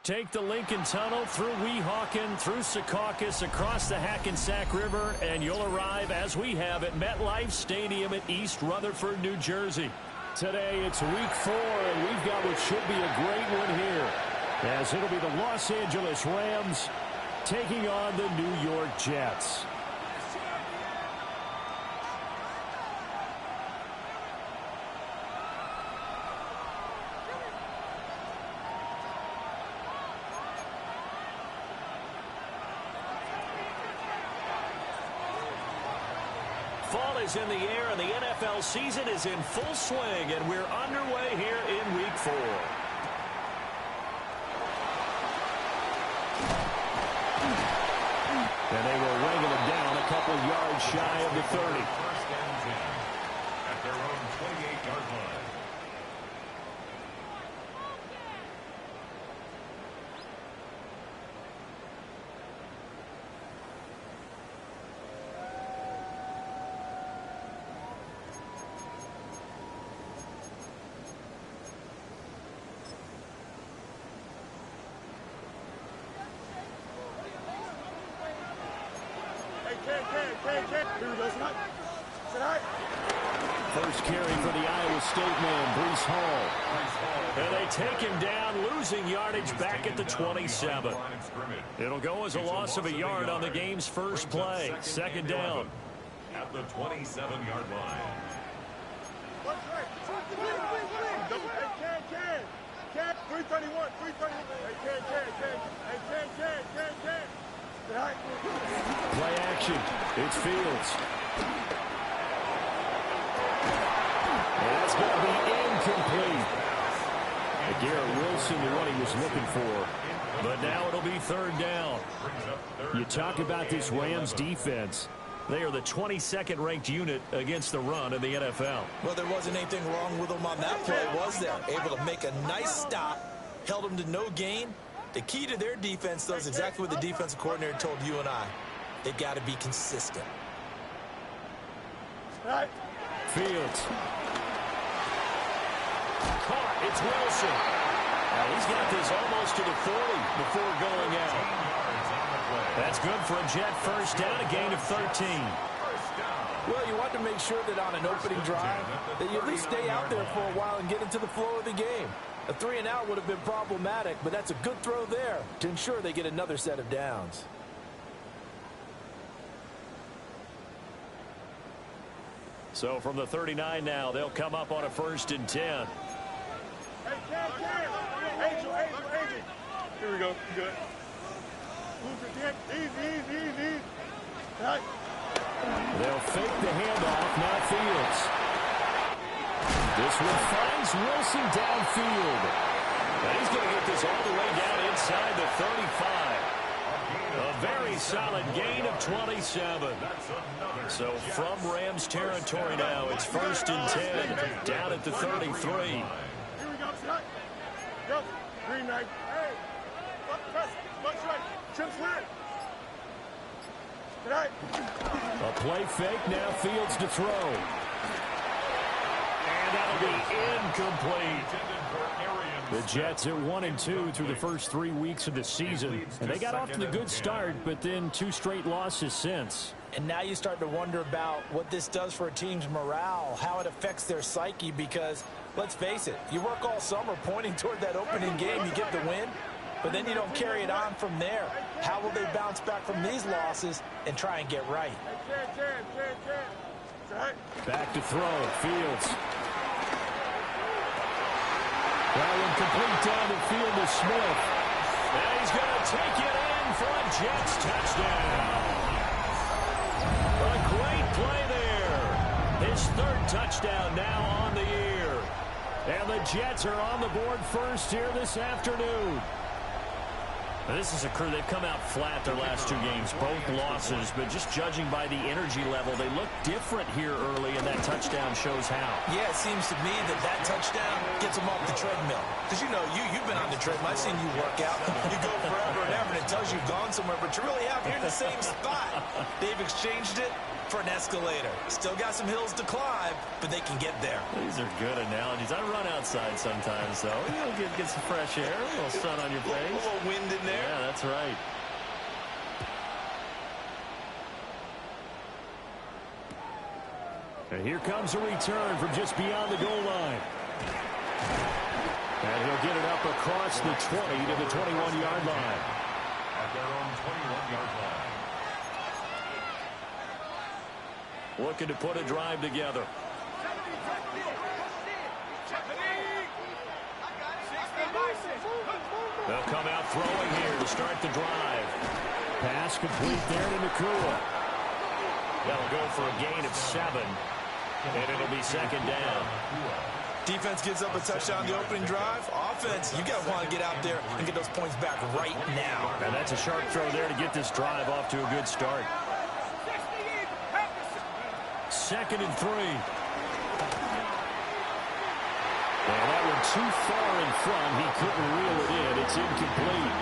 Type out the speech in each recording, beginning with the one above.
Take the Lincoln Tunnel through Weehawken, through Secaucus, across the Hackensack River, and you'll arrive, as we have, at MetLife Stadium at East Rutherford, New Jersey. Today, it's Week 4, and we've got what should be a great one here, as it'll be the Los Angeles Rams taking on the New York Jets. Fall is in the air, and the NFL season is in full swing, and we're underway here in Week 4. And they were wanging it down a couple yards shy of the 30. First and 10 at their own 28-yard line. First carry for the Iowa State man, Breece Hall. And they take him down, losing yardage back at the 27. It'll go as a loss of a yard on the game's first play. Second down. At the 27-yard line. Play action. It's Fields. And that's going to be incomplete. Garrett Wilson, the one he was looking for. But now it'll be third down. You talk about this Rams defense. They are the 22nd ranked unit against the run in the NFL. Well, there wasn't anything wrong with them on that play, was there? Able to make a nice stop, held them to no gain. The key to their defense, though, is exactly what the defensive coordinator told you and I. They've got to be consistent. Fields. Caught. It's Wilson. Now he's got this almost to the 40 before going out. That's good for a Jet first down, a gain of 13. Well, you want to make sure that on an opening drive that you at least stay out there for a while and get into the flow of the game. A 3-and-out would have been problematic, but that's a good throw there to ensure they get another set of downs. So from the 39 now, they'll come up on a 1st and 10. Angel. Here we go. Good. Move your dick. Easy. Right. They'll fake the handoff. Now Fields. This one finds Wilson downfield. And he's going to get this all the way down inside the 35. A very solid gain of 27. So from Rams territory now, it's 1st and 10 down at the 33. Here we go. Go. Green knight. Hey. Press. Left right. Trim's right. Tonight. A play fake. Now Fields to throw. And that'll be incomplete. The Jets are 1-2 through the first 3 weeks of the season. And they got off to the good start, but then 2 straight losses since. And now you start to wonder about what this does for a team's morale, how it affects their psyche, because, let's face it, you work all summer pointing toward that opening game, you get the win, but then you don't carry it on from there. How will they bounce back from these losses and try and get right? Back to throw. Fields. That one complete down the field to Smith. And he's going to take it in for a Jets touchdown. A great play there. His 3rd touchdown now on the year. And the Jets are on the board first here this afternoon. This is a crew, they've come out flat their last 2 games, both losses, but just judging by the energy level, they look different here early, and that touchdown shows how. Yeah, it seems to me that touchdown gets them off the treadmill. Because, you know, you've been on the treadmill. I've seen you work out. You go forever and ever, and it tells you've gone somewhere, but you really have. You're in the same spot. They've exchanged it for an escalator. Still got some hills to climb, but they can get there. These are good analogies. I run outside sometimes, so you'll get some fresh air, a little sun on your face. A little wind in there. Yeah, that's right. And here comes a return from just beyond the goal line. And he'll get it up across the 20 to the 21-yard line. At their own 21-yard line. Looking to put a drive together. They'll come out throwing here to start the drive. Pass complete there to Nakua. That'll go for a gain of 7. And it'll be second down. Defense gives up a touchdown the opening drive. Offense, you got to want to get out there and get those points back right now. And that's a sharp throw there to get this drive off to a good start. 2nd and 3. And that one too far in front. He couldn't reel it in. It's incomplete.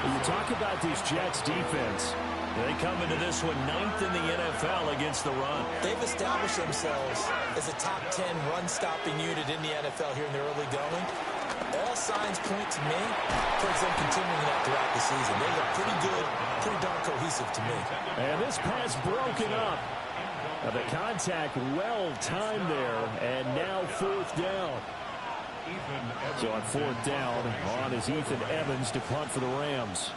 When you talk about this Jets defense, they come into this one 9th in the NFL against the run. They've established themselves as a top 10 run-stopping unit in the NFL here in the early going. All signs point to me towards them continuing that throughout the season. They look pretty good, pretty darn cohesive to me. And this pass broken up. The contact well timed there, and now 4th down. So on 4th down, on is Ethan Evans to punt for the Rams.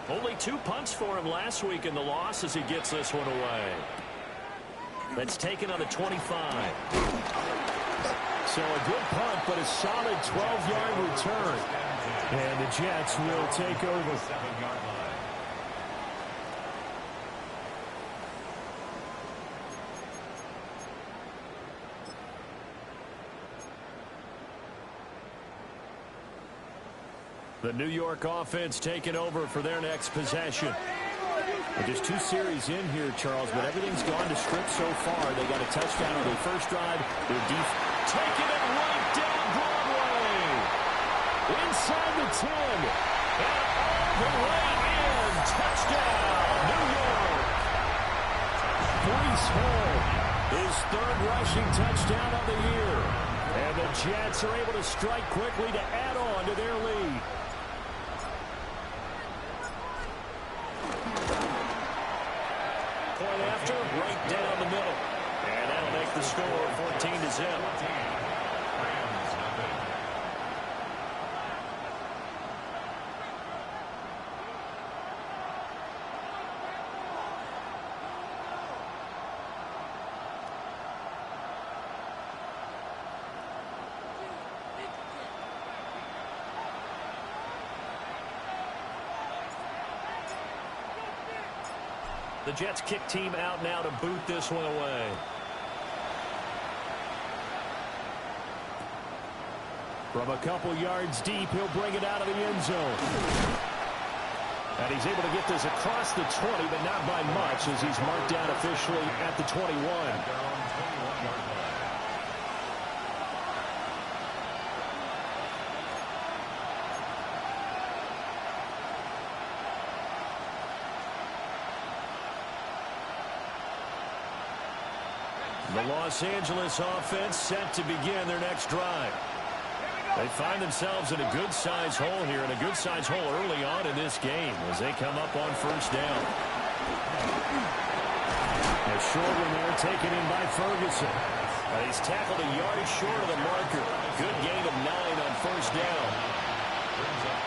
Only 2 punts for him last week in the loss as he gets this one away. That's taken on the 25. So a good punt, but a solid 12-yard return. And the Jets will take over. The New York offense taking over for their next possession. Well, just 2 series in here, Charles, but everything's gone to script so far. They got a touchdown on their first drive. Their defense taking it right down Broadway. Inside the 10. And all the way in. Touchdown, New York. Breece Hall, his 3rd rushing touchdown of the year. And the Jets are able to strike quickly to add on to their lead. Point after, right down the middle. And that'll make the score 14-0. The Jets kick team out now to boot this one away. From a couple yards deep, he'll bring it out of the end zone. And he's able to get this across the 20, but not by much, as he's marked down officially at the 21. The Los Angeles offense set to begin their next drive. They find themselves in a good-sized hole here, and a good-sized hole early on in this game as they come up on 1st down. A short one there taken in by Ferguson. He's tackled a yard short of the marker. Good gain of 9 on 1st down.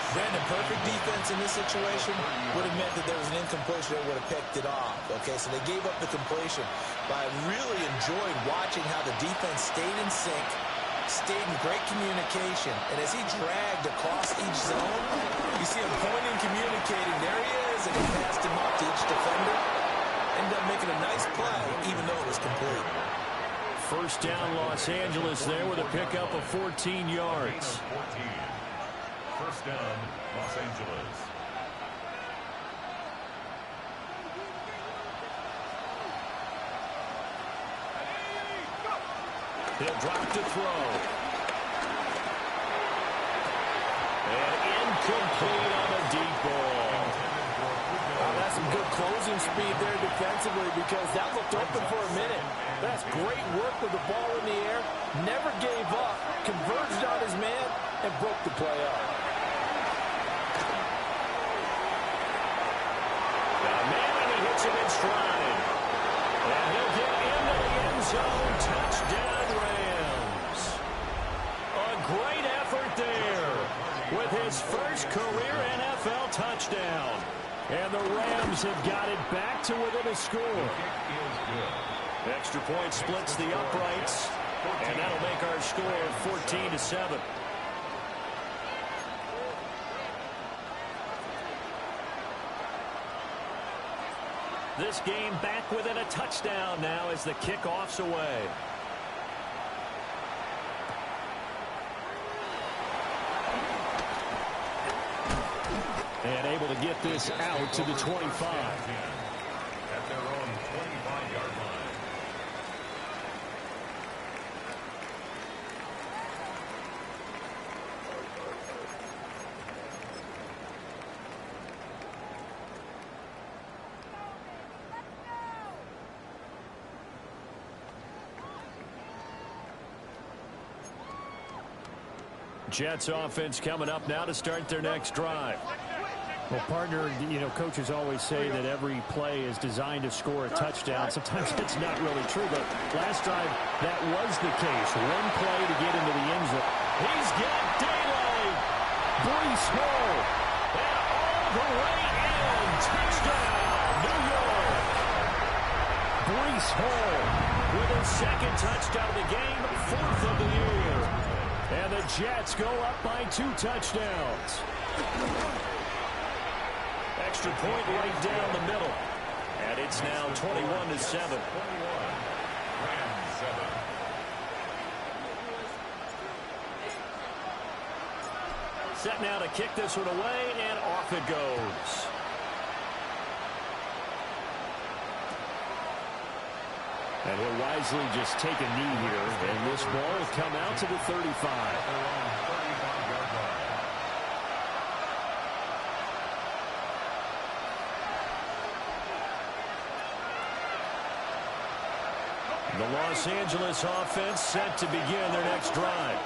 Brandon, perfect defense in this situation would have meant that there was an incompletion that would have picked it off. Okay, so they gave up the completion. But I really enjoyed watching how the defense stayed in sync, stayed in great communication. And as he dragged across each zone, you see him pointing, communicating. There he is, and he passed him off to each defender. Ended up making a nice play, even though it was complete. 1st down, Los Angeles there with a pickup of 14 yards. First down, Los Angeles. He'll drop to throw. And incomplete on a deep ball. That's some good closing speed there defensively because that looked open for a minute. That's great work with the ball in the air. Never gave up. Converged on his man and broke the play up. Man, he hits him in stride. And he'll get into the end zone. Touchdown, Rams. A great effort there with his first career NFL touchdown. And the Rams have got it back to within a score. Extra point splits the uprights. And that'll make our score 14-7. This game back within a touchdown now as the kickoff's away. And able to get this out to the 25. At their own 25-yard line. Jets offense coming up now to start their next drive. Well, partner, you know, coaches always say that every play is designed to score a touchdown. Sometimes it's not really true, but last drive, that was the case. One play to get into the end zone. He's got daylight. Brees Hall. And all the way in. Touchdown, New York. Brees Hall with his second touchdown of the game, fourth of the year. And the Jets go up by 2 touchdowns. Extra point right down the middle. And it's now 21-7. Rams 7. Set now to kick this one away, and off it goes. And he'll wisely just take a knee here, and this ball will come out to the 35. The Los Angeles offense set to begin their next drive.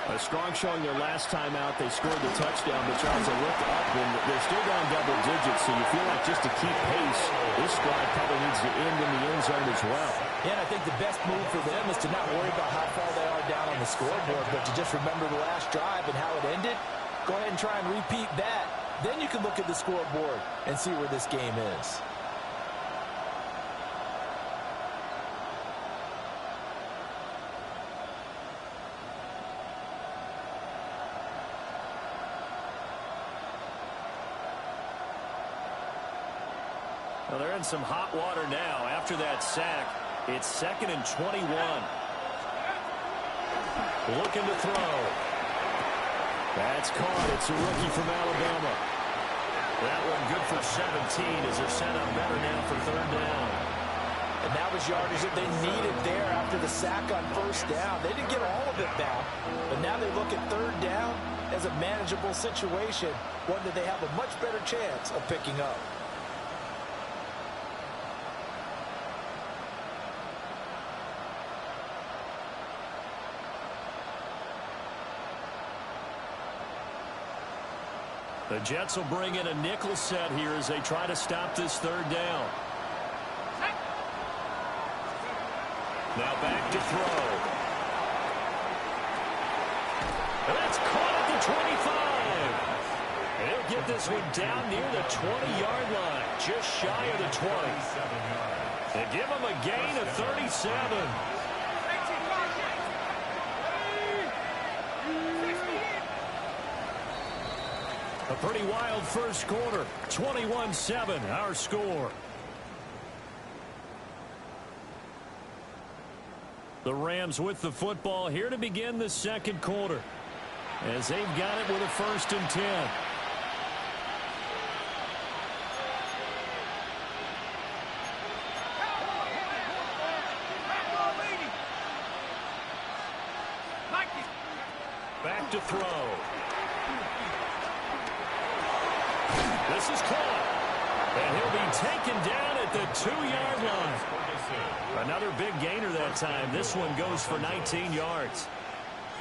A strong showing their last time out. They scored the touchdown, but Charles, they looked up, and they're still down double digits, so you feel like just to keep pace, this squad probably needs to end in the end zone as well. Yeah, and I think the best move for them is to not worry about how far they are down on the scoreboard, but to just remember the last drive and how it ended. Go ahead and try and repeat that. Then you can look at the scoreboard and see where this game is. Well, they're in some hot water now. After that sack, it's 2nd and 21. Looking to throw. That's caught. It's a rookie from Alabama. That one good for 17 as they're set up better now for 3rd down. And that was yardage that they needed there after the sack on 1st down. They didn't get all of it back, but now they look at 3rd down as a manageable situation, one that they have a much better chance of picking up. The Jets will bring in a nickel set here as they try to stop this 3rd down. Now back to throw. And that's caught at the 25. And he'll get this one down near the 20-yard line, just shy of the 20. They give him a gain of 37. A pretty wild first quarter. 21-7, our score. The Rams with the football here to begin the 2nd quarter. as they've got it with a 1st and 10. Back to throw. This is caught. And he'll be taken down at the 2-yard line. Another big gainer that time. This one goes for 19 yards.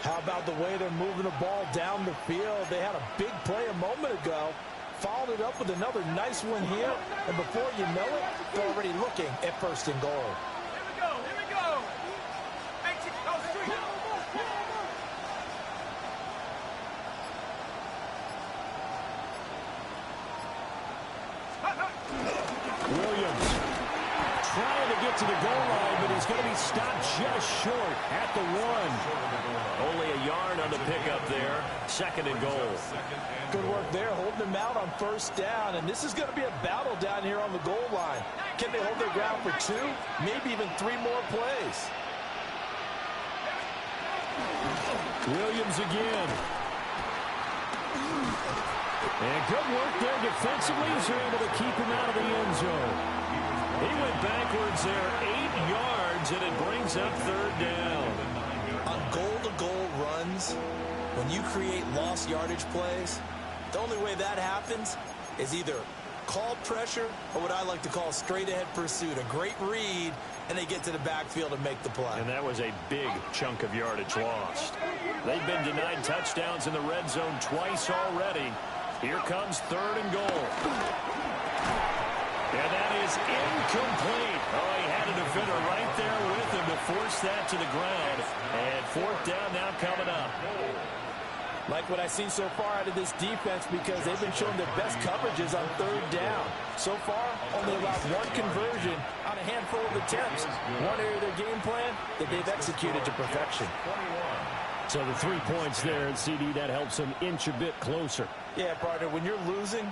How about the way they're moving the ball down the field? They had a big play a moment ago. Followed it up with another nice one here. And before you know it, they're already looking at 1st and goal. Here we go. Here we go. Make it go straight. Williams trying to get to the goal line, but he's going to be stopped just short at the 1. Only a yard on the pickup there. 2nd and goal. Good work there, holding them out on 1st down. And this is going to be a battle down here on the goal line. Can they hold their ground for 2, maybe even 3 more plays? Williams again. And good work there defensively as they're able to keep him out of the end zone. He went backwards there 8 yards, and it brings up 3rd down. On goal-to-goal runs, when you create lost yardage plays, the only way that happens is either call pressure or what I like to call straight-ahead pursuit. A great read, and they get to the backfield and make the play. And that was a big chunk of yardage lost. They've been denied touchdowns in the red zone twice already. Here comes 3rd and goal. And that is incomplete. Oh, he had a defender right there with him to force that to the ground. And 4th down now coming up. Like what I've seen so far out of this defense because they've been showing their best coverages on 3rd down. So far, only allowed 1 conversion on a handful of attempts. One area of their game plan that they've executed to perfection. So the 3 points there, and CD, that helps them inch a bit closer. Yeah, partner, when you're losing,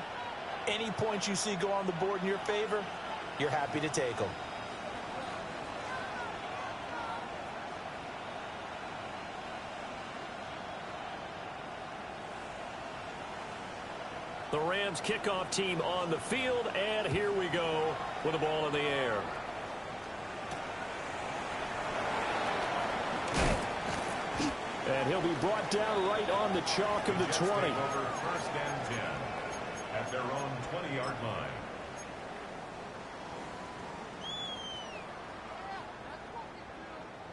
any points you see go on the board in your favor, you're happy to take them. The Rams kickoff team on the field, and here we go with the ball in the air. And he'll be brought down right on the chalk of the 20. Over 1st and 10 at their own 20-yard line.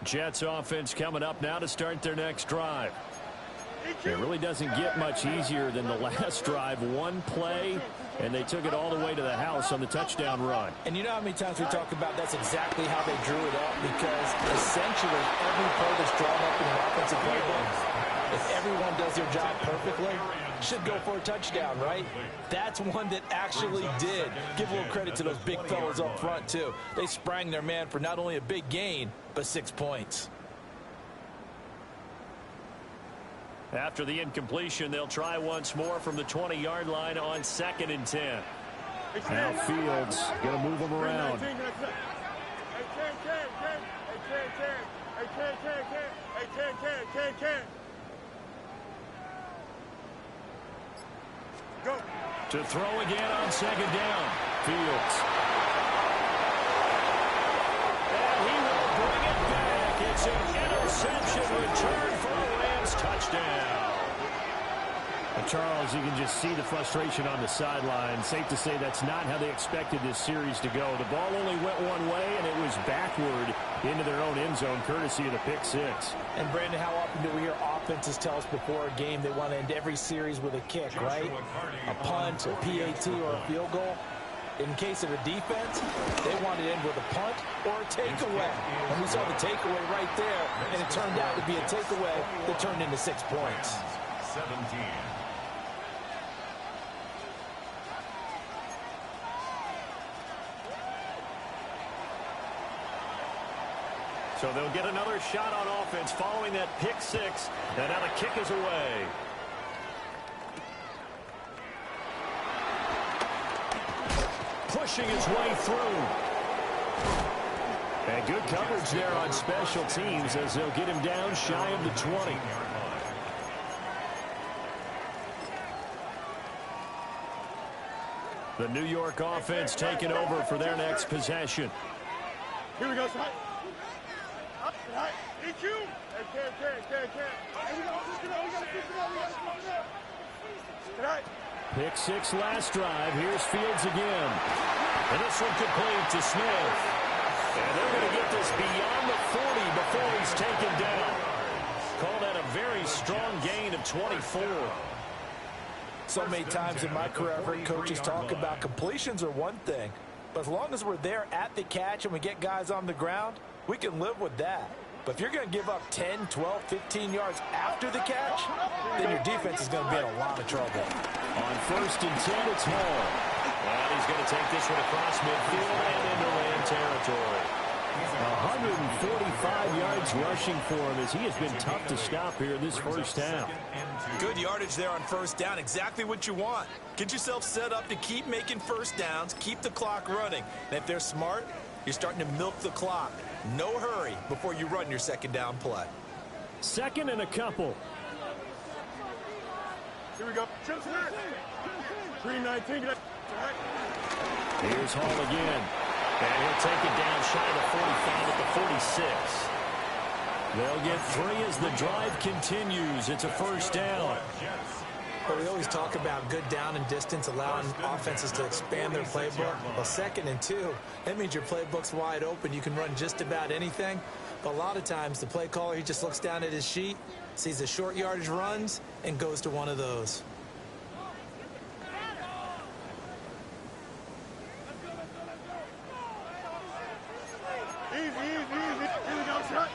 Jets offense coming up now to start their next drive. It really doesn't get much easier than the last drive. 1 play, and they took it all the way to the house on the touchdown run. And you know how many times we talk about that's exactly how they drew it up, because essentially every play that's drawn up in an offensive playbook, if everyone does their job perfectly, should go for a touchdown, right? That's one that actually did. Give a little credit to those big fellas up front, too. They sprang their man for not only a big gain, but 6 points. After the incompletion, they'll try once more from the 20-yard line on 2nd and 10. Now Fields going to move them around. Go. To throw again on 2nd down. Fields. And he will bring it back. It's an interception return for a Rams touchdown. And Charles, you can just see the frustration on the sideline. Safe to say that's not how they expected this series to go. The ball only went one way, and it was backward into their own end zone, courtesy of the pick 6. And, Brandon, how often do we hear offenses tell us before a game they want to end every series with a kick, right? A punt, a PAT, or a field goal. In case of a defense, they want to end with a punt or a takeaway. And we saw the takeaway right there, and it turned out to be a takeaway that turned into 6 points. 17. So they'll get another shot on offense following that pick 6. And now the kick is away. Pushing his way through. And good coverage there on special teams as they'll get him down shy of the 20. The New York offense taking over for their next possession. Here we go, son. Up, right. EQ. Hey, can. Hey, we got to switch it up. Right. Pick six last drive. Here's Fields again. And this one complete to Smith. And they're going to get this beyond the 40 before he's taken down. Call that a very strong gain of 24. So many times in my career, I've heard coaches talk about completions are one thing. But as long as we're there at the catch and we get guys on the ground, we can live with that. But if you're going to give up 10, 12, 15 yards after the catch, then your defense is going to be in a lot of trouble. On 1st and 10, it's Hall. And he's going to take this one across midfield and into Ram territory. 145 yards rushing for him as he has been tough to stop here in this first half. Good yardage there on first down. Exactly what you want. Get yourself set up to keep making first downs, keep the clock running. And if they're smart, you're starting to milk the clock. No hurry before you run your second down play. Second and a couple. Here we go. 319. Here's Hall again. And he'll take it down shy of the 45 at the 46. They'll get 3 as the drive continues. It's a first down. But we always talk about good down and distance, allowing offenses to expand their playbook. Well, 2nd and 2, that means your playbook's wide open. You can run just about anything. But a lot of times, the play caller, he just looks down at his sheet, sees the short yardage runs, and goes to one of those. Easy. Here we go, son.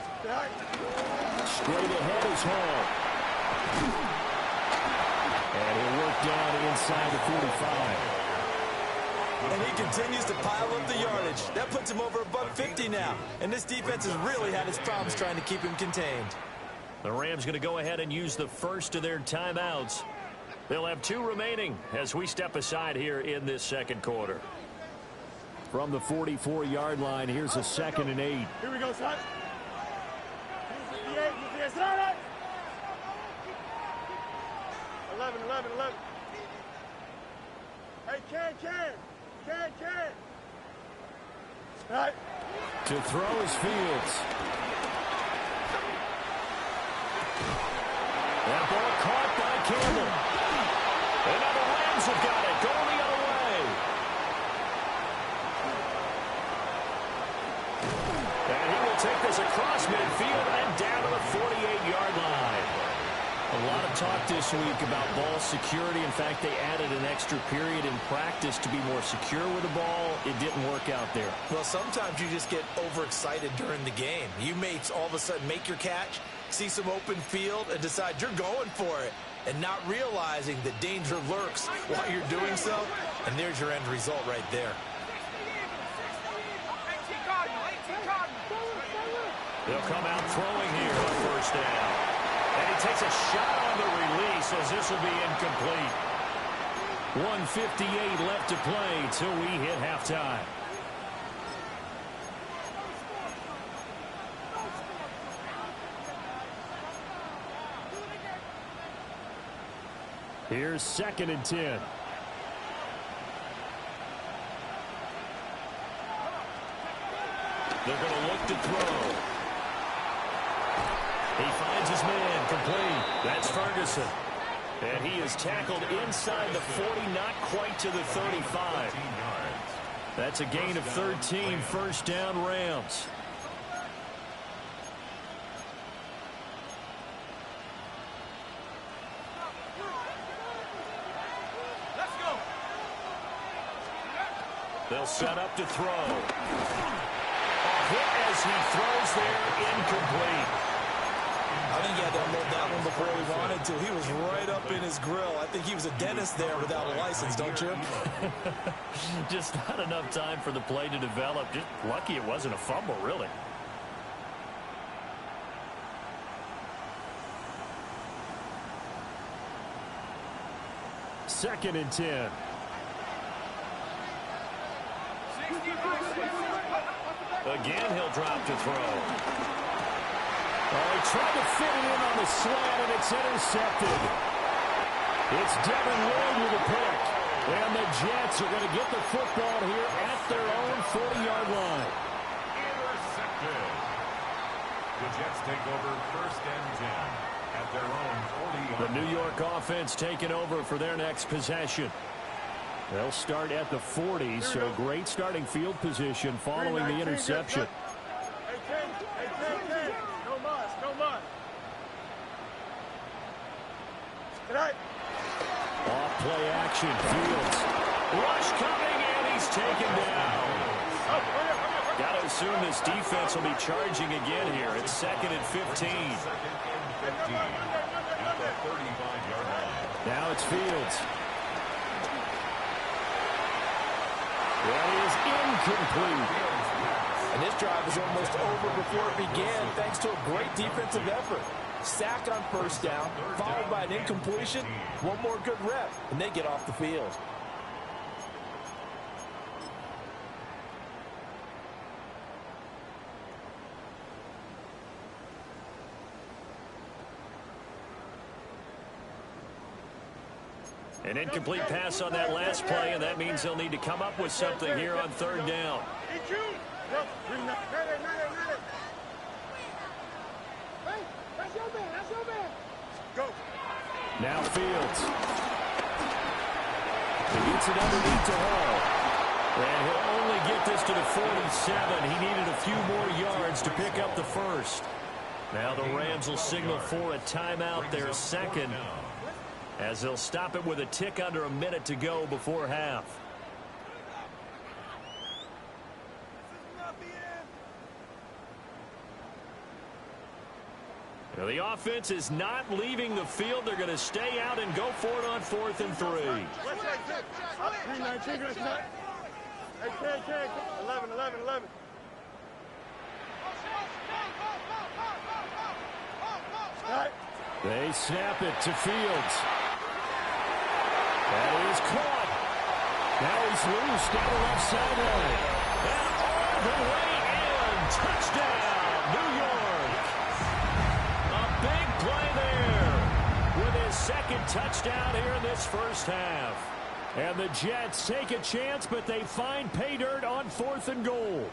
Straight ahead is Hall. And he'll work down inside the 45. And he continues to pile up the yardage. That puts him over above 50 now. And this defense has really had its problems trying to keep him contained. The Rams going to go ahead and use the first of their timeouts. They'll have 2 remaining as we step aside here in this second quarter. From the 44-yard line, here's a 2nd and 8. Here we go, son. 11. Hey, can. Right. To throw is Fields. That ball caught by Campbell. And now the Rams have got it. Going the other way. And he will take this across midfield and down to the 48-yard line. A lot of talk this week about ball security. In fact, they added an extra period in practice to be more secure with the ball. It didn't work out there. Well, sometimes you just get overexcited during the game. You may all of a sudden make your catch, see some open field, and decide you're going for it, and not realizing the danger lurks while you're doing so. And there's your end result right there. They'll come out throwing here on first down. And he takes a shot on the release as this will be incomplete. 1:58 left to play till we hit halftime. Here's 2nd and 10. They're going to look to throw. He finds his man complete. That's Ferguson. And he is tackled inside the 40, not quite to the 35. That's a gain of 13, first down Rams. Let's go. They'll set up to throw. A hit as he throws there, incomplete. I think he had to unload that one before he wanted to. He was right up in his grill. I think he was a dentist there without a license, don't you? Just not enough time for the play to develop. Just lucky it wasn't a fumble, really. Second and 10. Again, he'll drop to throw. Oh, he tried to fit it in on the slant, and it's intercepted. It's Devin Lloyd with a pick. And the Jets are going to get the football here at their own 40-yard line. Intercepted. The Jets take over 1st and 10 at their own 40-yard line. The New York offense taking over for their next possession. They'll start at the 40, so great starting field position following the interception. No muss, no muss. Off play action, Fields. Rush coming, and he's taken down. Got to assume this defense will be charging again here. It's 2nd and 15. 2nd and 15 at the 35-yard line. Now it's Fields. That is incomplete. And this drive is almost over before it began thanks to a great defensive effort. Sack on 1st down, followed by an incompletion. One more good rep, and they get off the field. An incomplete pass on that last play, and that means they'll need to come up with something here on 3rd down. Now Fields. He gets it underneath to Hall. And he'll only get this to the 47. He needed a few more yards to pick up the 1st. Now the Rams will signal for a timeout, their 2nd, as they'll stop it with a tick under a minute to go before half. Now the offense is not leaving the field. They're going to stay out and go for it on 4th and 3. 11. They snap it to Fields. That is caught. Now he's loose down the left sideline. And all the way in. Touchdown, New York. A big play there with his 2nd touchdown here in this 1st half. And the Jets take a chance, but they find pay dirt on 4th and goal.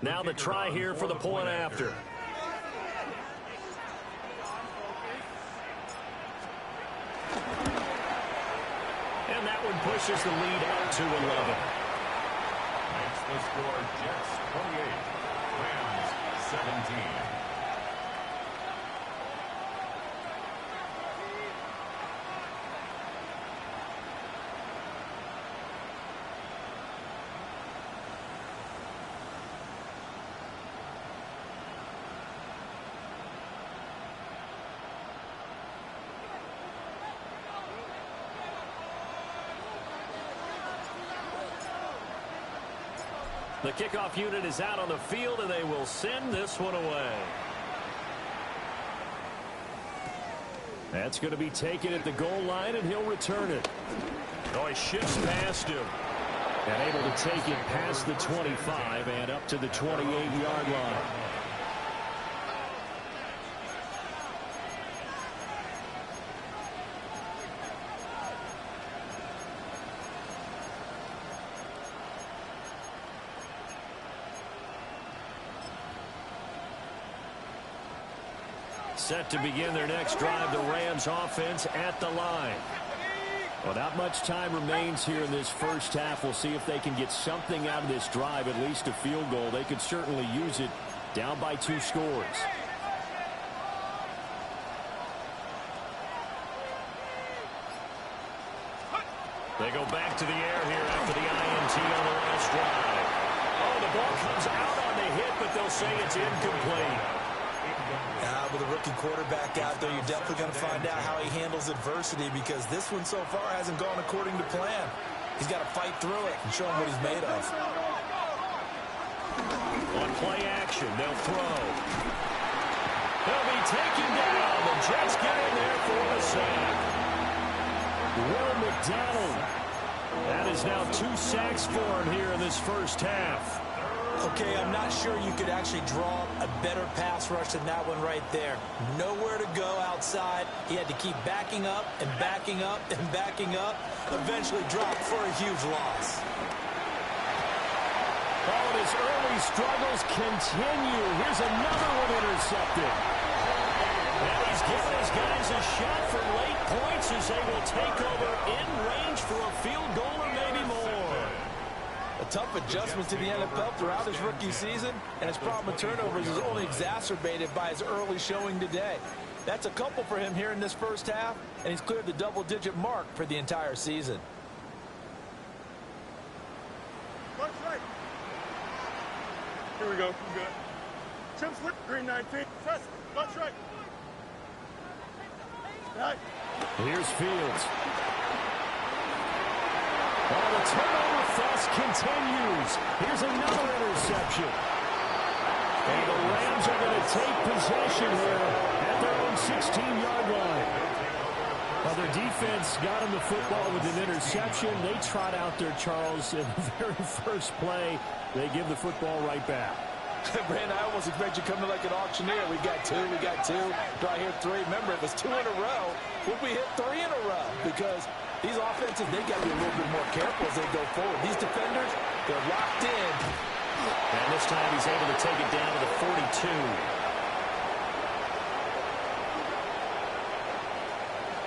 Now the try here for the point after. And that one pushes the lead out to 11. Makes the score Jets 28, Rams 17. The kickoff unit is out on the field, and they will send this one away. That's going to be taken at the goal line, and he'll return it. Oh, he shifts past him. And able to take it past the 25 and up to the 28-yard line. Set to begin their next drive, the Rams offense at the line. Well, not much time remains here in this 1st half. We'll see if they can get something out of this drive, at least a field goal. They could certainly use it down by 2 scores. They go back to the air here after the INT on the last drive. Oh, the ball comes out on the hit, but they'll say it's incomplete. With a rookie quarterback out there, you're definitely going to find out how he handles adversity, because this one so far hasn't gone according to plan. He's got to fight through it and show him what he's made of. On play action, they'll throw. They'll be taken down. The Jets get in there for the sack. Will McDonald. That is now 2 sacks for him here in this 1st half. Okay, I'm not sure you could actually draw a better pass rush than that one right there. Nowhere to go outside. He had to keep backing up and backing up and backing up. Eventually dropped for a huge loss. Oh, and his early struggles continue. Here's another one intercepted. And he's giving his guys a shot for late points as they will take over in range for a field goal or maybe more. A tough adjustment to the NFL throughout his rookie season, and his problem with turnovers is only exacerbated by his early showing today. That's a couple for him here in this first half, and he's cleared the double-digit mark for the entire season. Watch right. Here we go. We're good. Tim slip, green 19. Press. Watch right. Right. Here's Fields. Oh, the turnover fest continues. Here's another interception. And the Rams are going to take possession here at their own 16-yard line. Well, their defense got him the football with an interception. They trot out there, Charles, in the very first play. They give the football right back. Brandon, I almost expect you coming like an auctioneer. We got two. Do I hear three? Remember, if it's 2 in a row, would we hit 3 in a row? Because these offenses, they got to be a little bit more careful as they go forward. These defenders, they're locked in. And this time he's able to take it down to the 42.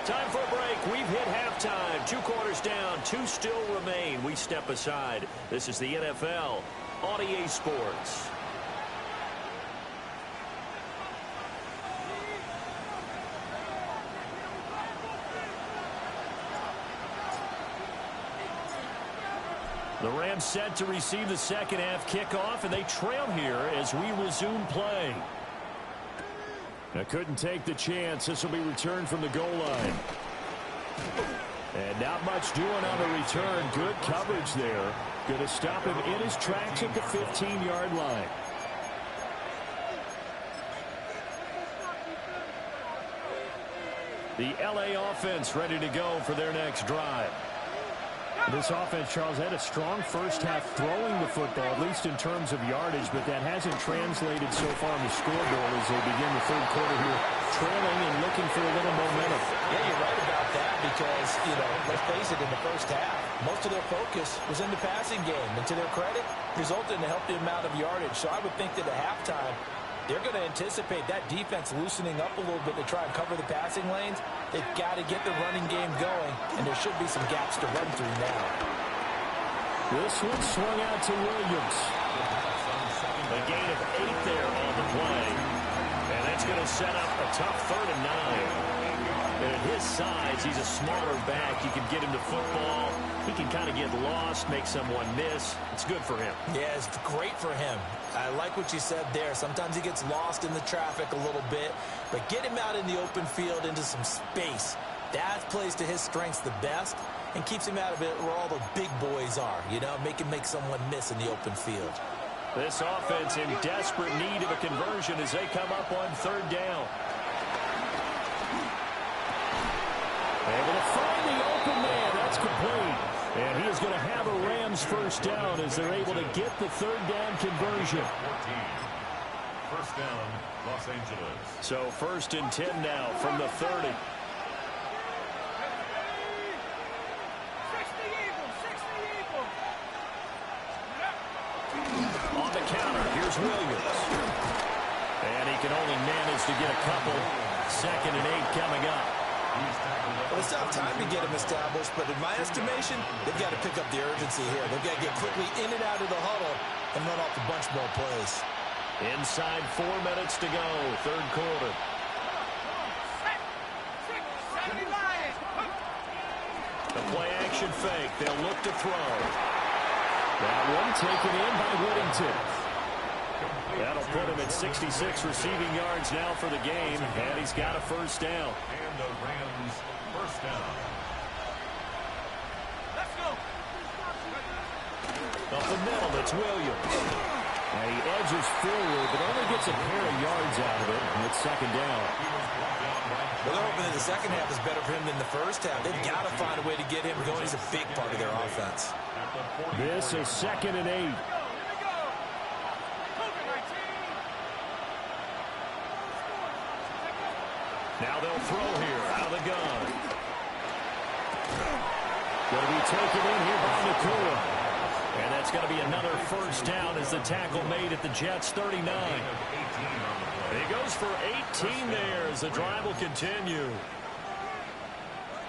Time for a break. We've hit halftime. 2 quarters down. 2 still remain. We step aside. This is the NFL on EA Sports. The Rams set to receive the second half kickoff, and they trail here as we resume play. Now couldn't take the chance. This will be returned from the goal line. And not much doing on the return. Good coverage there. Going to stop him in his tracks at the 15-yard line. The LA offense ready to go for their next drive. This offense, Charles, had a strong first half throwing the football, at least in terms of yardage, but that hasn't translated so far on the scoreboard as they begin the third quarter here, trailing and looking for a little momentum. Yeah, you're right about that because, let's face it, in the first half, most of their focus was in the passing game, and to their credit, resulted in a healthy amount of yardage. So I would think that at halftime, they're going to anticipate that defense loosening up a little bit to try and cover the passing lanes. They've got to get the running game going, and there should be some gaps to run through now. This one swung out to Williams. A gain of 8 there on the play. And that's going to set up a tough 3rd and 9. And at his size, he's a smaller back. You can get him to football. He can kind of get lost, make someone miss. It's good for him. Yeah, it's great for him. I like what you said there. Sometimes he gets lost in the traffic a little bit, but get him out in the open field into some space. That plays to his strengths the best and keeps him out of it where all the big boys are, make him make someone miss in the open field. This offense in desperate need of a conversion as they come up on 3rd down. Able to find the open man. That's complete. And he is going to have a Rams first down as they're able to get the 3rd down conversion. 14. First down, Los Angeles. So 1st and 10 now from the 30. On the counter, here's Williams. And he can only manage to get a couple. 2nd and 8 coming up. Well, it's not time to get him established, but in my estimation, they've got to pick up the urgency here. They've got to get quickly in and out of the huddle and run off a bunch more plays. Inside 4 minutes to go, 3rd quarter. The play action fake. They'll look to throw. That one taken in by Whittington. That'll put him at 66 receiving yards now for the game, and he's got a first down. And the Rams first down. Let's go. Up the middle, it's Williams. And he edges forward, but only gets a pair of yards out of it, and it's 2nd down. Well, they're hoping that the second half is better for him than the first half. They've got to find a way to get him going. He's a big part of their offense. This is 2nd and 8. throw here out of the gun. Going to be taken in here by Nakua. And that's going to be another first down as the tackle made at the Jets' 39. He goes for 18 there as the drive will continue.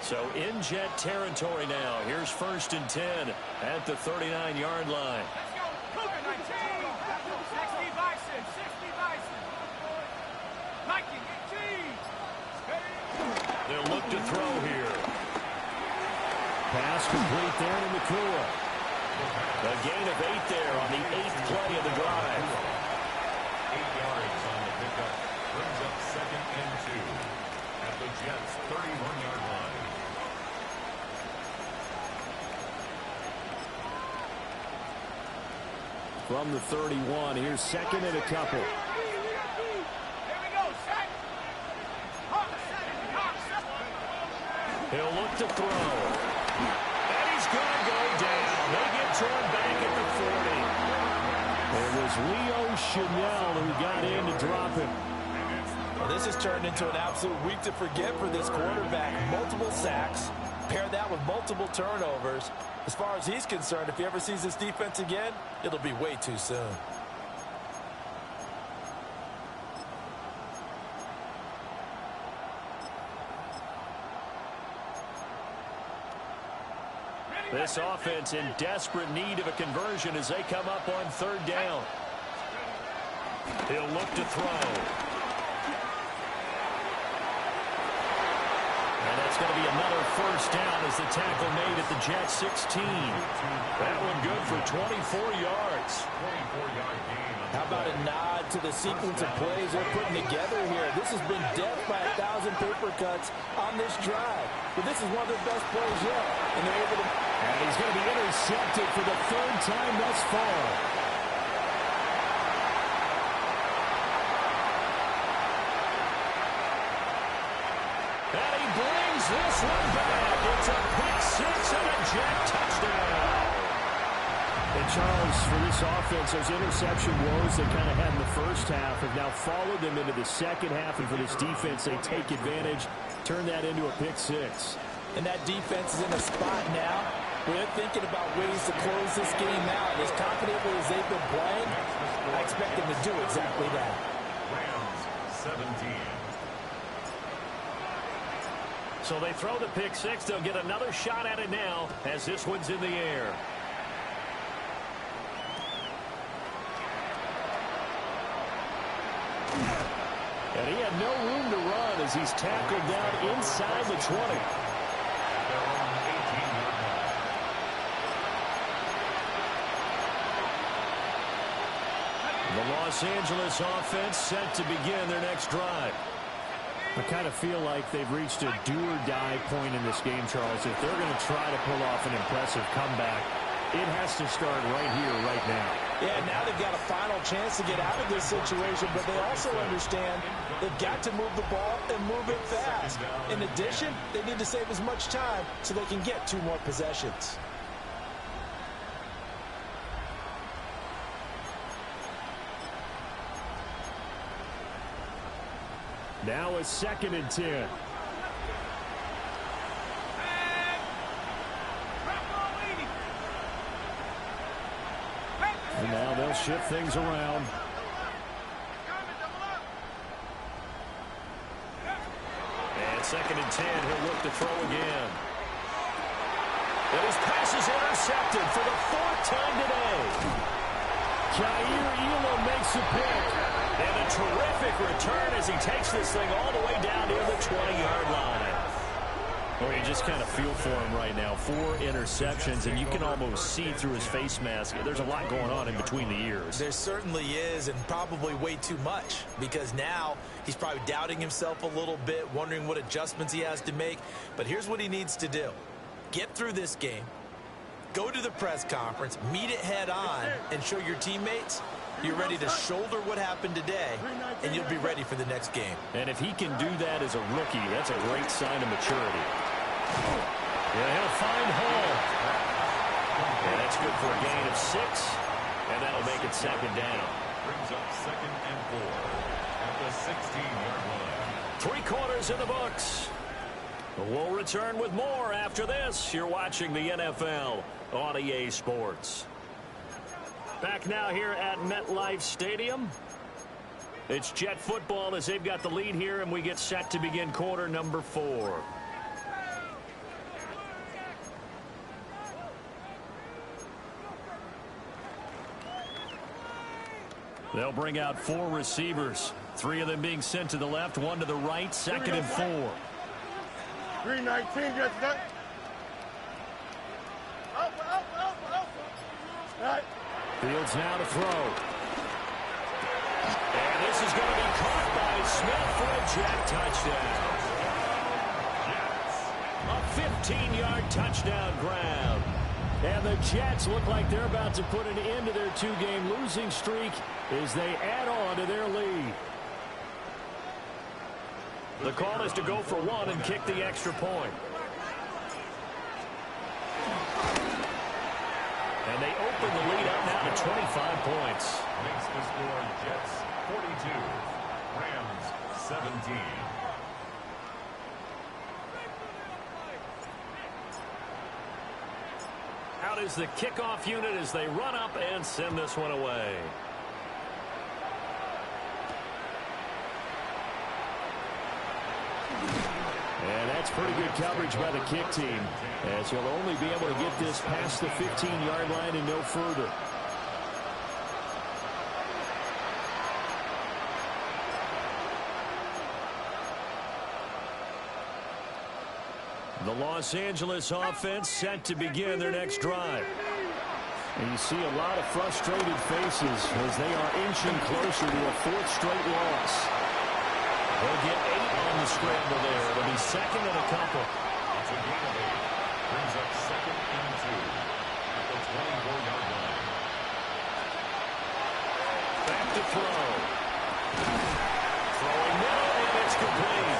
So in Jet territory now. Here's 1st and 10 at the 39-yard line. They'll look to throw here. Pass complete there to Nakua. A gain of 8 there on the 8th play of the drive. 8 yards on the pickup. Brings up 2nd and 2 at the Jets' 31-yard line. From the 31, here's 2nd and a couple. He'll look to throw. And he's going to go down. They get turned back at the 40. It was Leo Chanel who got in to drop him. Well, this has turned into an absolute week to forget for this quarterback. Multiple sacks. Pair that with multiple turnovers. As far as he's concerned, if he ever sees this defense again, it'll be way too soon. This offense in desperate need of a conversion as they come up on 3rd down. He'll look to throw. And that's going to be another first down as the tackle made at the Jets' 16. That one good for 24 yards. 24-yard gain. How about a nod to the sequence of plays they're putting together here? This has been death by 1,000 paper cuts on this drive. But this is one of their best plays yet. And they're able to... And he's going to be intercepted for the 3rd time thus far. And he brings this one back. It's a pick 6 and a Jet touchdown. And Charles, for this offense, those interception woes they kind of had in the first half have now followed them into the second half. And for this defense, they take advantage, turn that into a pick 6. And that defense is in a spot now where they're thinking about ways to close this game out. As confidently as they've been playing, I expect them to do exactly that. Rams 17. So they throw the pick 6. They'll get another shot at it now as this one's in the air. And he had no room to run as he's tackled down inside the 20. The Los Angeles offense set to begin their next drive. I kind of feel like they've reached a do-or-die point in this game, Charles. If they're going to try to pull off an impressive comeback, it has to start right here, right now. Yeah, now they've got a final chance to get out of this situation, but they also understand they've got to move the ball and move it fast. In addition, they need to save as much time so they can get 2 more possessions. Now a 2nd and 10. And now they'll shift things around. And 2nd and 10, he'll look to throw again. And his pass is intercepted for the 4th time today. Jair Elam makes a pick. And a terrific return as he takes this thing all the way down near the 20-yard line. Well, you just kind of feel for him right now. 4 interceptions, and you can almost see through his face mask. There's a lot going on in between the ears. There certainly is, and probably way too much, because now he's probably doubting himself a little bit, wondering what adjustments he has to make. But here's what he needs to do. Get through this game, go to the press conference, meet it head on, and show your teammates you're ready to shoulder what happened today, and you'll be ready for the next game. And if he can do that as a rookie, that's a great sign of maturity. Yeah, he'll find Hall. And that's good for a gain of 6, and that'll make it 2nd down. Brings up 2nd and 4 at the 16-yard line. 3 quarters in the books. We'll return with more after this. You're watching the NFL on EA Sports. Back now here at MetLife Stadium. It's Jet football as they've got the lead here, and we get set to begin quarter number 4. They'll bring out 4 receivers. 3 of them being sent to the left, 1 to the right, 2nd and 4. 319, gets that. Up. Right. Fields now to throw. And this is going to be caught by Smith for a Jet touchdown. A 15-yard touchdown grab. And the Jets look like they're about to put an end to their 2-game losing streak as they add on to their lead. The call is to go for 1 and kick the extra point. And they open the lead up now to 25 points. Makes the score Jets 42, Rams 17. Out is the kickoff unit as they run up and send this one away. And that's pretty good coverage by the kick team, as he'll only be able to get this past the 15-yard line and no further. The Los Angeles offense set to begin their next drive. And you see a lot of frustrated faces as they are inching closer to a 4th straight loss. They'll get 8 on the scramble there. It'll be 2nd and a couple. It's a gain of 8. Brings up 2nd and 2 at the 24-yard line. Back to throw. Throwing now, and it's complete.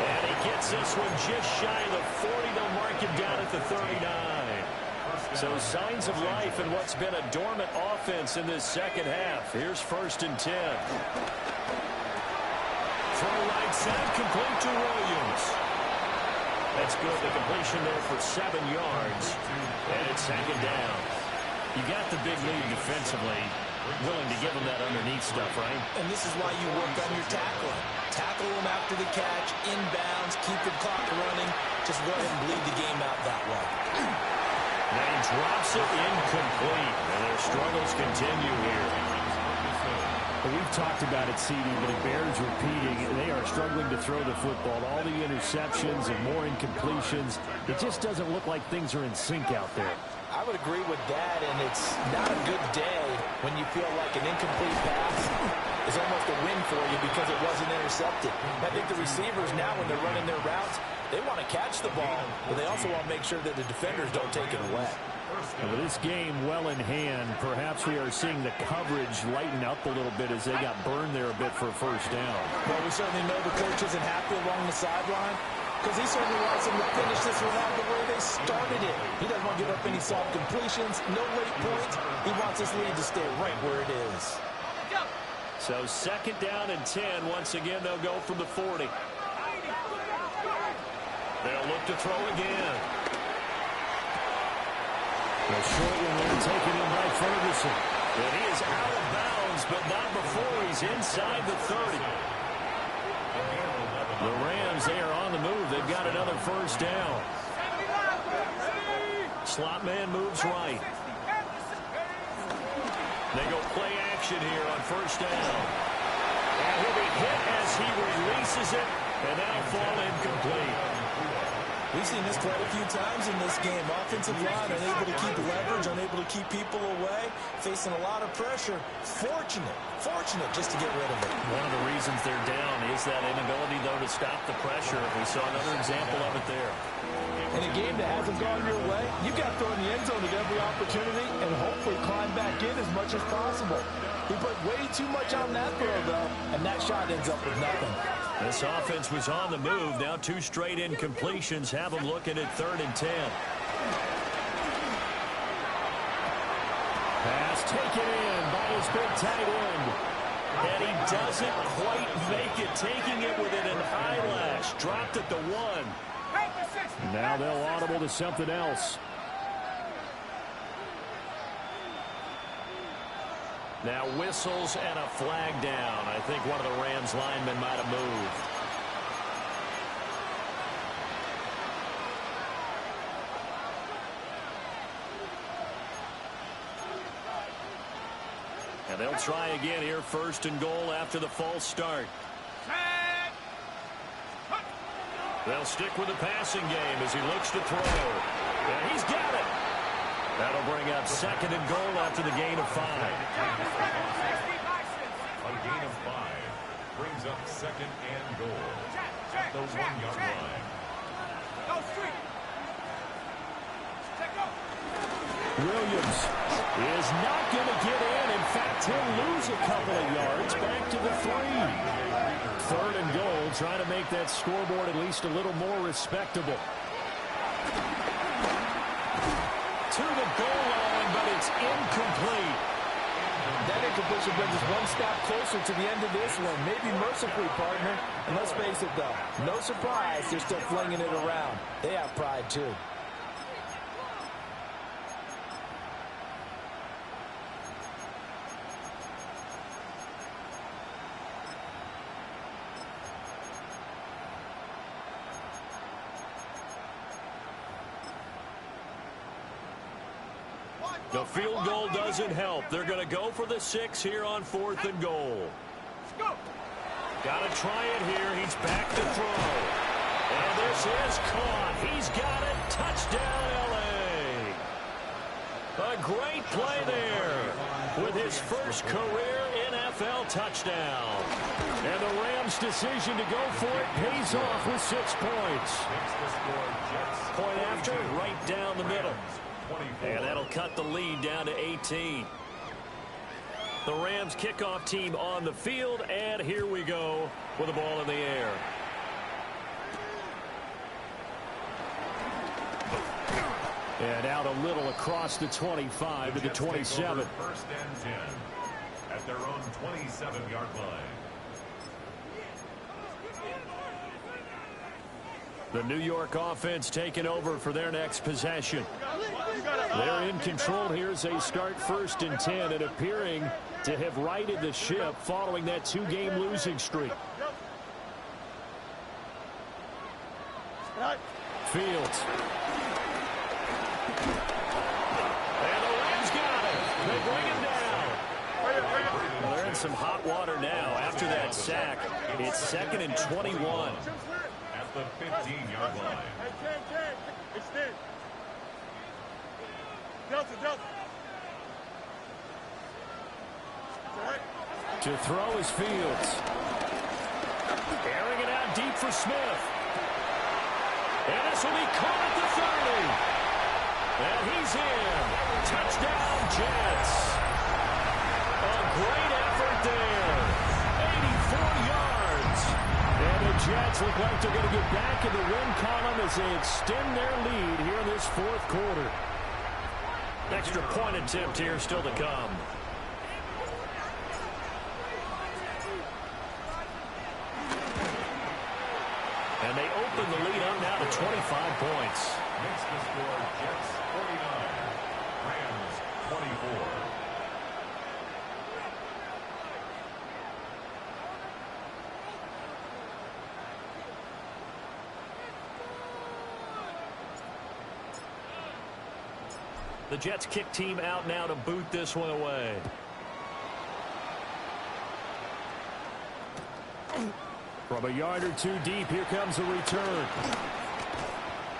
And he gets this one just shy of the 40. They'll mark him down at the 39. So signs of life in what's been a dormant offense in this second half. Here's 1st and 10. Throw right side, complete to Williams. That's good. The completion there for 7 yards. And it's 2nd down. You got the big lead defensively. Willing to give them that underneath stuff, right? And this is why you work on your tackling. Tackle them after the catch, inbounds, keep the clock running. Just go ahead and bleed the game out that way. Now he drops it incomplete. And their struggles continue here. We've talked about it, CD, but it bears repeating. They are struggling to throw the football. All the interceptions and more incompletions. It just doesn't look like things are in sync out there. I would agree with that, and it's not a good day when you feel like an incomplete pass is almost a win for you because it wasn't intercepted. I think the receivers now, when they're running their routes, they want to catch the ball, but they also want to make sure that the defenders don't take it away. And with this game well in hand, perhaps we are seeing the coverage lighten up a little bit as they got burned there a bit for a 1st down. Well, we certainly know the coach isn't happy along the sideline because he certainly wants them to finish this one out the way they started it. He doesn't want to give up any soft completions, no late points. He wants this lead to stay right where it is. So 2nd down and 10. Once again, they'll go from the 40. They'll look to throw again. The short one there taken in by Ferguson. And he is out of bounds, but not before he's inside the 30. The Rams, they are on the move. They've got another 1st down. Slot man moves right. They go play action here on 1st down. And he'll be hit as he releases it, and that'll fall incomplete. We've seen this quite a few times in this game. Offensive line unable to keep leverage, unable to keep people away, facing a lot of pressure. Fortunate just to get rid of it. One of the reasons they're down is that inability, though, to stop the pressure. We saw another example of it there. In a game that hasn't gone your way, you've got to throw in the end zone at every opportunity and hopefully climb back in as much as possible. He put way too much on that throw, though, and that shot ends up with nothing. This offense was on the move. Now 2 straight incompletions have them looking at 3rd and 10. Pass taken in by his big tight end. And he doesn't quite make it, taking it within an eyelash. Dropped at the 1. Now they'll audible to something else. Now whistles and a flag down. I think one of the Rams linemen might have moved. And they'll try again here, 1st and goal after the false start. They'll stick with the passing game as he looks to throw. And he's got it. That'll bring up 2nd and goal after the gain of 5. A gain of 5 brings up 2nd and goal at the 1-yard line. Williams is not going to get in. In fact, he'll lose a couple of yards back to the 3. 3rd and goal, trying to make that scoreboard at least a little more respectable. To the goal line, but it's incomplete. That incompletion brings us one step closer to the end of this one. Maybe mercifully, partner. And let's face it, though, no surprise, they're still flinging it around. They have pride, too. The field goal doesn't help. They're going to go for the 6 here on 4th and goal. Got to try it here. He's back to throw. And this is caught. He's got it. Touchdown, L.A. A great play there with his first career NFL touchdown. And the Rams' decision to go for it pays off with 6 points. Point after, right down the middle. And that'll cut the lead down to 18. The Rams kickoff team on the field, and here we go with the ball in the air. And out a little across the 25 to the 27. 1st and 10 at their own 27-yard line. The New York offense taking over for their next possession. They're in control here as they start 1st and 10 and appearing to have righted the ship following that 2-game losing streak. Fields. And the Rams got it. They bring him down. Well, they're in some hot water now after that sack. It's 2nd and 21. At the 15-yard line. Extend. Delta. To throw is Fields. Airing it out deep for Smith. And this will be caught at the 30. And he's in. Touchdown, Jets. A great effort there. 84 yards. And the Jets look like they're going to get back in the win column as they extend their lead here in this 4th quarter. Extra point attempt here still to come. And they open the lead up now to 25 points. Makes the score Jets 49, Rams 24. The Jets kick team out now to boot this one away. From a yard or 2 deep, here comes a return.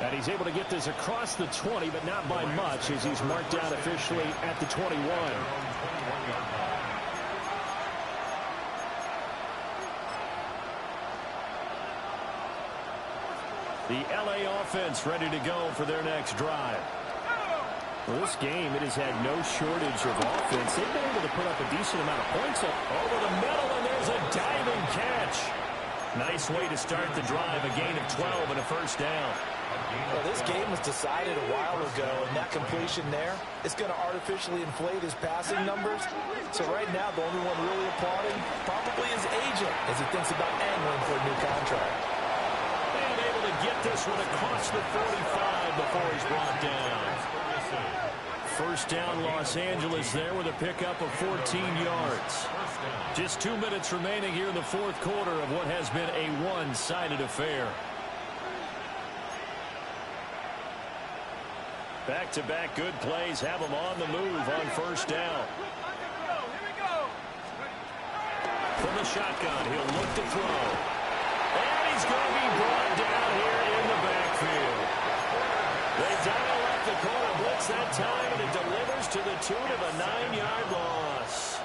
And he's able to get this across the 20, but not by much as he's marked down officially at the 21. The L.A. offense ready to go for their next drive. Well, this game, it has had no shortage of offense. They've been able to put up a decent amount of points up over the middle, and there's a diving catch. Nice way to start the drive, a gain of 12 and a 1st down. Well, this game was decided a while ago, and that completion there is going to artificially inflate his passing numbers. So right now, the only one really applauding probably his agent as he thinks about angling for a new contract. And able to get this one across the 45 before he's brought down. First down, Los Angeles there with a pickup of 14 yards. Just 2 minutes remaining here in the fourth quarter of what has been a one-sided affair. Back-to-back good plays have him on the move on first down. From the shotgun, he'll look to throw. And he's going to be brought down here in the backfield. They dial up the corner blitz that time, and it delivers to the tune of a 9-yard loss.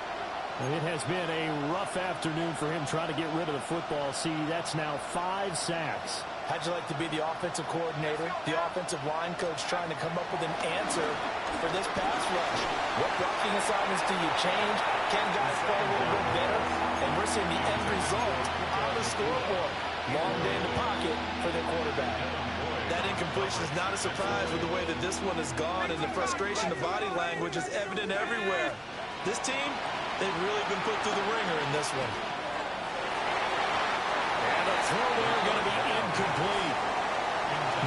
It has been a rough afternoon for him trying to get rid of the football. See, that's now 5 sacks. How'd you like to be the offensive coordinator, the offensive line coach trying to come up with an answer for this pass rush? What blocking assignments do you change? Can guys play a little bit better? And we're seeing the end result on the scoreboard. Long day in the pocket for their quarterback. That incompletion is not a surprise with the way that this one has gone, and the frustration, the body language is evident everywhere. This team, they've really been put through the ringer in this one. And the throw there going to be incomplete.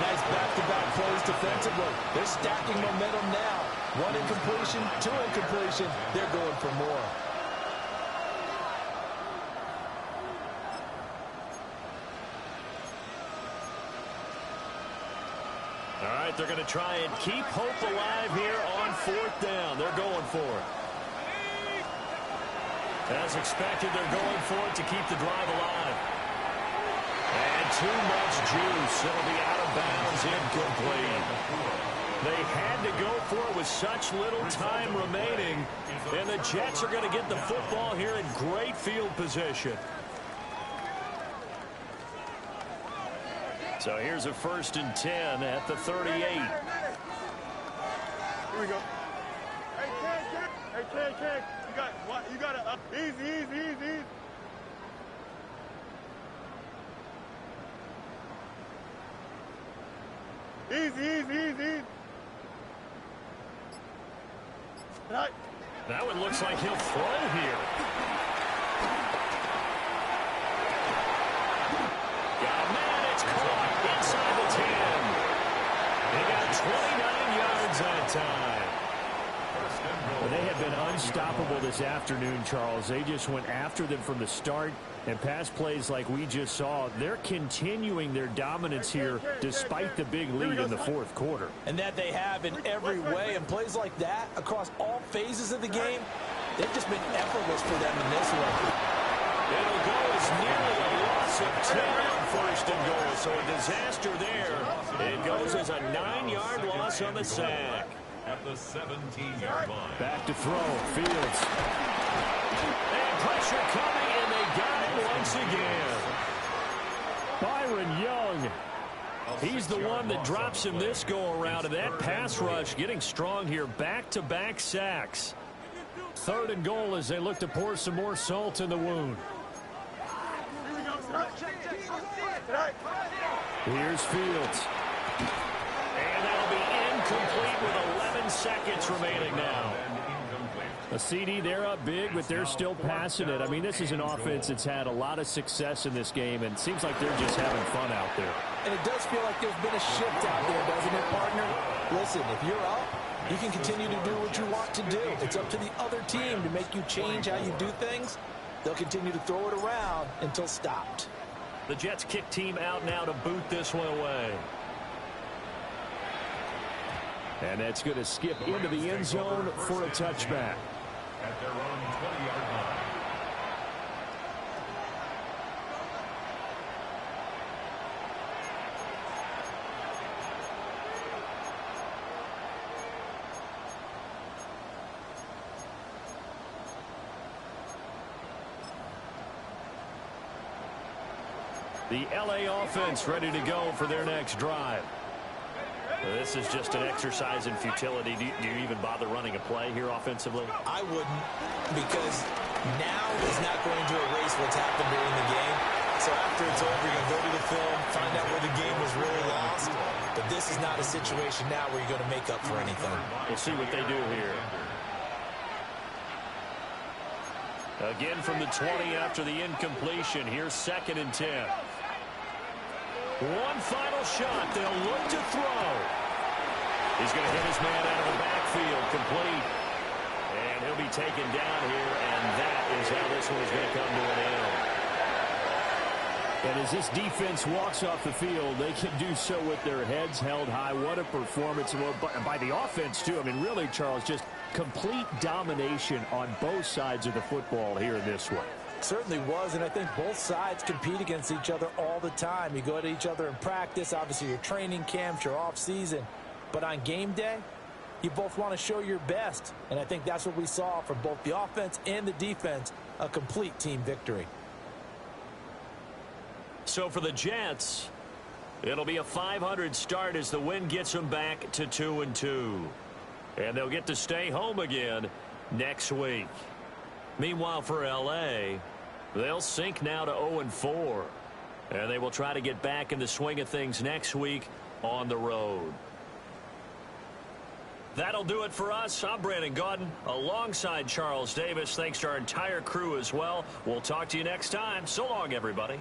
Nice back-to-back plays defensively. They're stacking momentum now. 1 incompletion, 2 incompletion. They're going for more. All right, they're going to try and keep hope alive here on fourth down. They're going for it. As expected, they're going for it to keep the drive alive. And too much juice. It'll be out of bounds, incomplete. They had to go for it with such little time remaining. And the Jets are going to get the football here in great field position. So here's a 1st and 10 at the 38. Here we go. Hey, Ken. You got to easy. Easy. Right. That one looks like he'll throw here. Got a man, it's caught inside the 10. He got 29 yards that time. Well, they have been unstoppable this afternoon, Charles. They just went after them from the start. And pass plays like we just saw, they're continuing their dominance here despite the big lead in the fourth quarter. And that they have in every way. And plays like that across all phases of the game, they've just been effortless for them in this one. It'll go as nearly a loss of 10 on 1st and goal. So a disaster there. It goes as a 9-yard loss on the sack. At the 17-yard line. Back to throw, Fields. And pressure coming, and they got it once again. Byron Young. He's the one that drops him this go-around, and that pass rush getting strong here. Back-to-back sacks. 3rd and goal as they look to pour some more salt in the wound. Here's Fields. And that'll be incomplete with 11 seconds remaining now. A CD, they're up big, but they're still passing it. I mean, this is an offense that's had a lot of success in this game, and it seems like they're just having fun out there. And it does feel like there's been a shift out there, doesn't it, partner? Listen, if you're up, you can continue to do what you want to do. It's up to the other team to make you change how you do things. They'll continue to throw it around until stopped. The Jets kick team out now to boot this one away. And that's going to skip into the end zone for a touchback. At their own 20-yard line. The LA offense ready to go for their next drive. This is just an exercise in futility. Do you even bother running a play here offensively? I wouldn't, because now is not going to erase what's happened during the game. So after it's over, you're going to go to the film, find out where the game was really lost. But this is not a situation now where you're going to make up for anything. We'll see what they do here. Again from the 20 after the incompletion. Here's 2nd and 10. One final shot. They'll look to throw. He's going to hit his man out of the backfield. Complete. And he'll be taken down here, and that is how this one is going to come to an end. And as this defense walks off the field, they can do so with their heads held high. What a performance by the offense, too. I mean, really, Charles, just complete domination on both sides of the football here in this one. Certainly was, and I think both sides compete against each other all the time. You go at each other in practice, obviously your training camps, your off-season. But on game day, you both want to show your best. And I think that's what we saw from both the offense and the defense, a complete team victory. So for the Jets, it'll be a .500 start as the win gets them back to 2-2. And they'll get to stay home again next week. Meanwhile, for L.A., they'll sink now to 0-4. And they will try to get back in the swing of things next week on the road. That'll do it for us. I'm Brandon Gaudin alongside Charles Davis. Thanks to our entire crew as well. We'll talk to you next time. So long, everybody.